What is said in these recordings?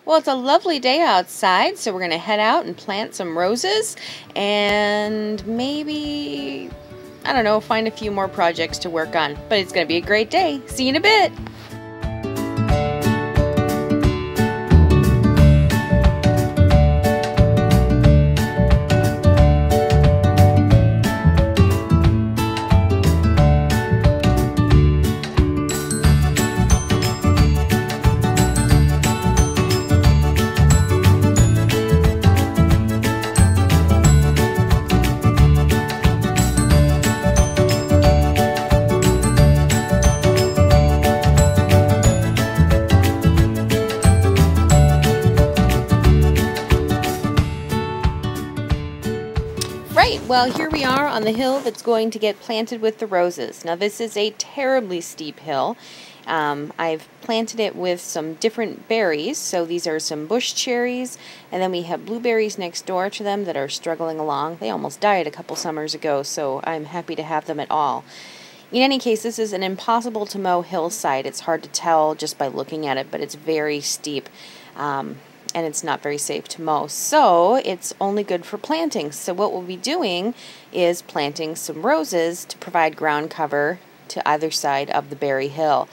Well, it's a lovely day outside, so we're going to head out and plant some roses and maybe, I don't know, find a few more projects to work on. But it's going to be a great day. See you in a bit. Right, well, here we are on the hill that's going to get planted with the roses. Now, this is a terribly steep hill. I've planted it with some different berries. So these are some bush cherries, and then we have blueberries next door to them that are struggling along. They almost died a couple summers ago, so I'm happy to have them at all. In any case, this is an impossible to mow hillside. It's hard to tell just by looking at it, but it's very steep. And it's not very safe to mow. So it's only good for planting. So what we'll be doing is planting some roses to provide ground cover to either side of the berry hill.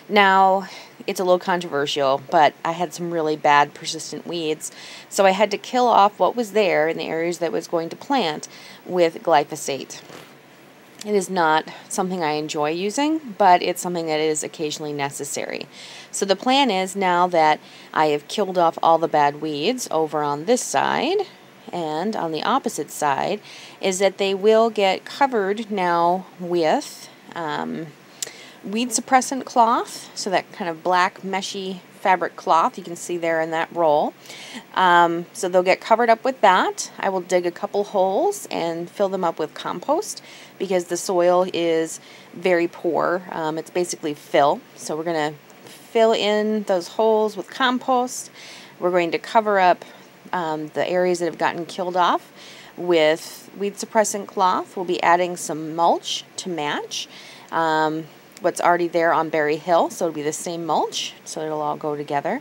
Now, it's a little controversial, but I had some really bad persistent weeds, so I had to kill off what was there in the areas that I was going to plant with glyphosate. It is not something I enjoy using, but it's something that is occasionally necessary. So the plan is, now that I have killed off all the bad weeds over on this side and on the opposite side, is that they will get covered now with weed suppressant cloth, so that kind of black meshy fabric cloth you can see there in that roll. So they'll get covered up with that. I will dig a couple holes and fill them up with compost because the soil is very poor. It's basically fill. So we're going to fill in those holes with compost. We're going to cover up the areas that have gotten killed off with weed suppressant cloth. We'll be adding some mulch to match what's already there on Berry Hill, so it'll be the same mulch, so it'll all go together.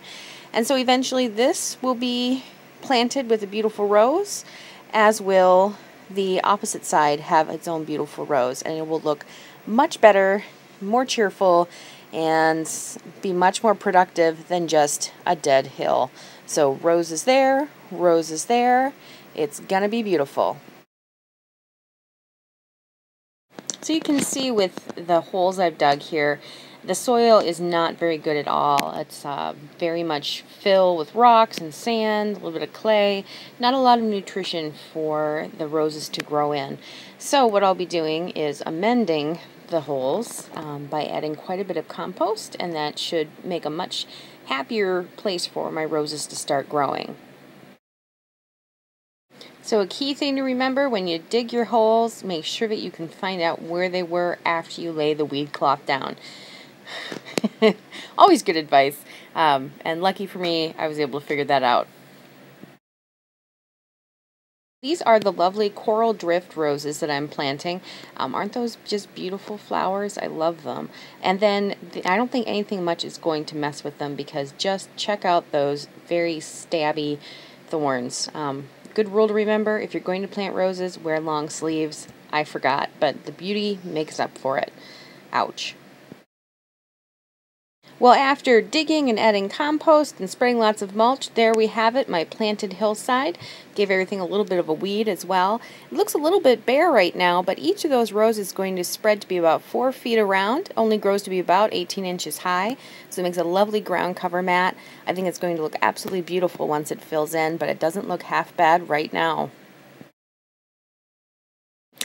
And so eventually this will be planted with a beautiful rose, as will the opposite side have its own beautiful rose, and it will look much better, more cheerful, and be much more productive than just a dead hill. So roses there, roses there. It's gonna be beautiful. So you can see with the holes I've dug here, the soil is not very good at all. It's very much filled with rocks and sand, a little bit of clay, not a lot of nutrition for the roses to grow in. So what I'll be doing is amending the holes by adding quite a bit of compost, and that should make a much happier place for my roses to start growing. So a key thing to remember when you dig your holes, make sure that you can find out where they were after you lay the weed cloth down. Always good advice. And lucky for me, I was able to figure that out. These are the lovely coral drift roses that I'm planting. Aren't those just beautiful flowers? I love them. And then I don't think anything much is going to mess with them, because just check out those very stabby thorns. Good rule to remember: if you're going to plant roses, wear long sleeves. I forgot, but the beauty makes up for it. Ouch. Well, after digging and adding compost and spraying lots of mulch, there we have it, my planted hillside. Gave everything a little bit of a weed as well. It looks a little bit bare right now, but each of those rows is going to spread to be about 4 feet around. Only grows to be about 18 inches high, so it makes a lovely ground cover mat. I think it's going to look absolutely beautiful once it fills in, but it doesn't look half bad right now.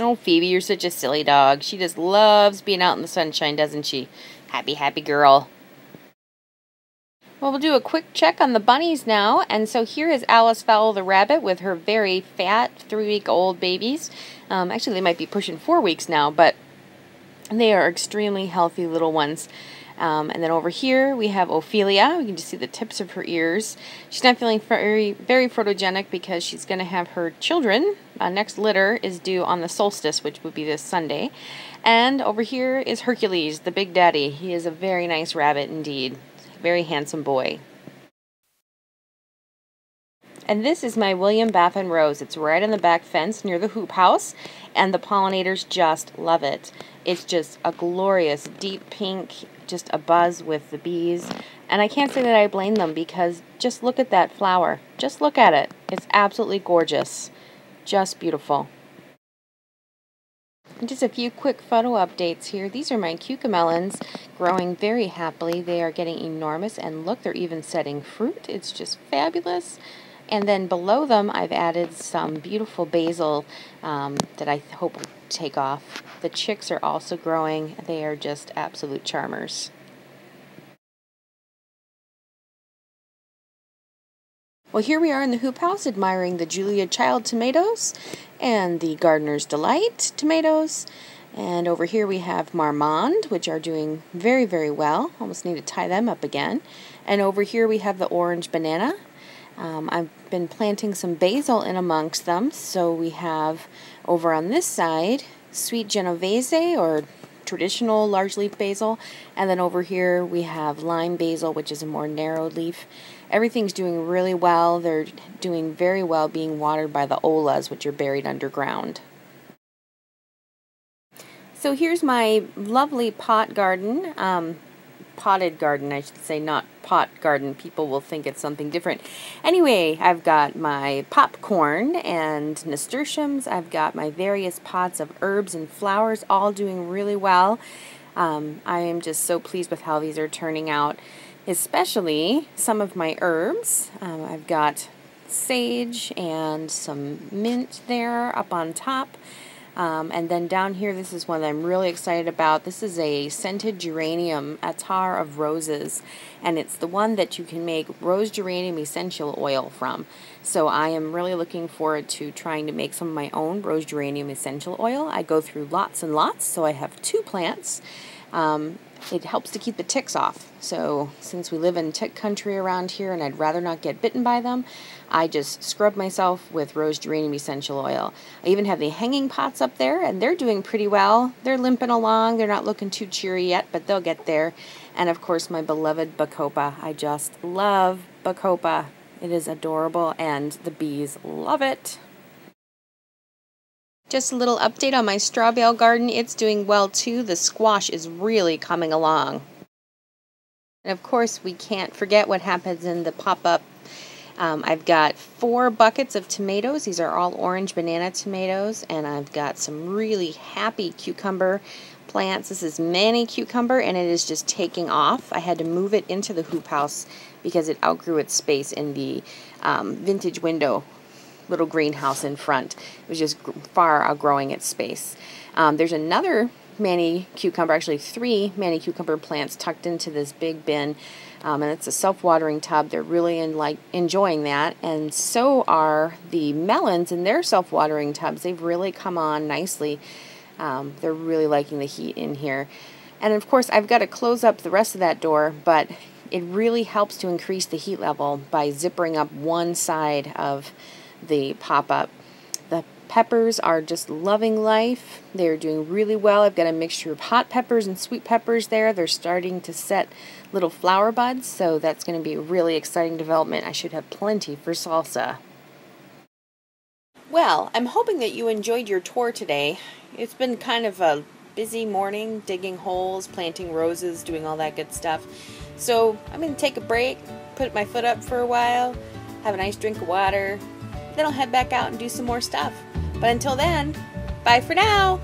Oh, Phoebe, you're such a silly dog. She just loves being out in the sunshine, doesn't she? Happy, happy girl. Well, we'll do a quick check on the bunnies now. And so here is Alice Fowl the rabbit with her very fat 3-week-old babies. Actually, they might be pushing 4 weeks now, but they are extremely healthy little ones. And then over here we have Ophelia. You can just see the tips of her ears. She's not feeling very photogenic because she's going to have her children. Next litter is due on the solstice, which would be this Sunday. And over here is Hercules, the big daddy. He is a very nice rabbit indeed. Very handsome boy. And this is my William Baffin rose. It's right on the back fence near the hoop house, and the pollinators just love it. It's just a glorious deep pink, just a buzz with the bees. And I can't say that I blame them, because just look at that flower. Just look at it. It's absolutely gorgeous. Just beautiful. And just a few quick photo updates here. These are my cucamelons growing very happily. They are getting enormous, and look, they're even setting fruit. It's just fabulous. And then below them, I've added some beautiful basil that I hope will take off. The chicks are also growing. They are just absolute charmers. Well, here we are in the hoop house admiring the Julia Child tomatoes and the Gardener's Delight tomatoes. And over here we have Marmande, which are doing very, very well. Almost need to tie them up again. And over here we have the orange banana. I've been planting some basil in amongst them. So we have over on this side sweet Genovese, or traditional large leaf basil, and then over here we have lime basil, which is a more narrow leaf. Everything's doing really well. They're doing very well being watered by the olas, which are buried underground. So here's my lovely pot garden, potted garden I should say, not pot garden. People will think it's something different. Anyway, I've got my popcorn and nasturtiums. I've got my various pots of herbs and flowers, all doing really well. I am just so pleased with how these are turning out, especially some of my herbs. I've got sage and some mint there up on top. And then down here, this is one that I'm really excited about. This is a scented geranium attar of roses, and it's the one that you can make rose geranium essential oil from. So I am really looking forward to trying to make some of my own rose geranium essential oil. I go through lots and lots, so I have 2 plants. It helps to keep the ticks off. So since we live in tick country around here and I'd rather not get bitten by them, I just scrub myself with rose geranium essential oil. I even have the hanging pots up there, and they're doing pretty well. They're limping along. They're not looking too cheery yet, but they'll get there. And of course my beloved bacopa. I just love bacopa. It is adorable and the bees love it. Just a little update on my straw bale garden. It's doing well too. The squash is really coming along. And of course we can't forget what happens in the pop-up. I've got 4 buckets of tomatoes. These are all orange banana tomatoes, and I've got some really happy cucumber plants. This is Manny cucumber, and it is just taking off. I had to move it into the hoop house because it outgrew its space in the vintage window little greenhouse in front. It was just far outgrowing its space. There's another Manny cucumber, actually 3 Manny cucumber plants tucked into this big bin, and it's a self-watering tub. They're really enjoying that, and so are the melons in their self-watering tubs. They've really come on nicely. They're really liking the heat in here. And of course I've got to close up the rest of that door, but it really helps to increase the heat level by zippering up one side of the pop-up. The peppers are just loving life. They're doing really well. I've got a mixture of hot peppers and sweet peppers there. They're starting to set little flower buds, so that's going to be a really exciting development. I should have plenty for salsa. Well, I'm hoping that you enjoyed your tour today. It's been kind of a busy morning, digging holes, planting roses, doing all that good stuff. So I'm going to take a break, put my foot up for a while, have a nice drink of water, then I'll head back out and do some more stuff. But until then, bye for now!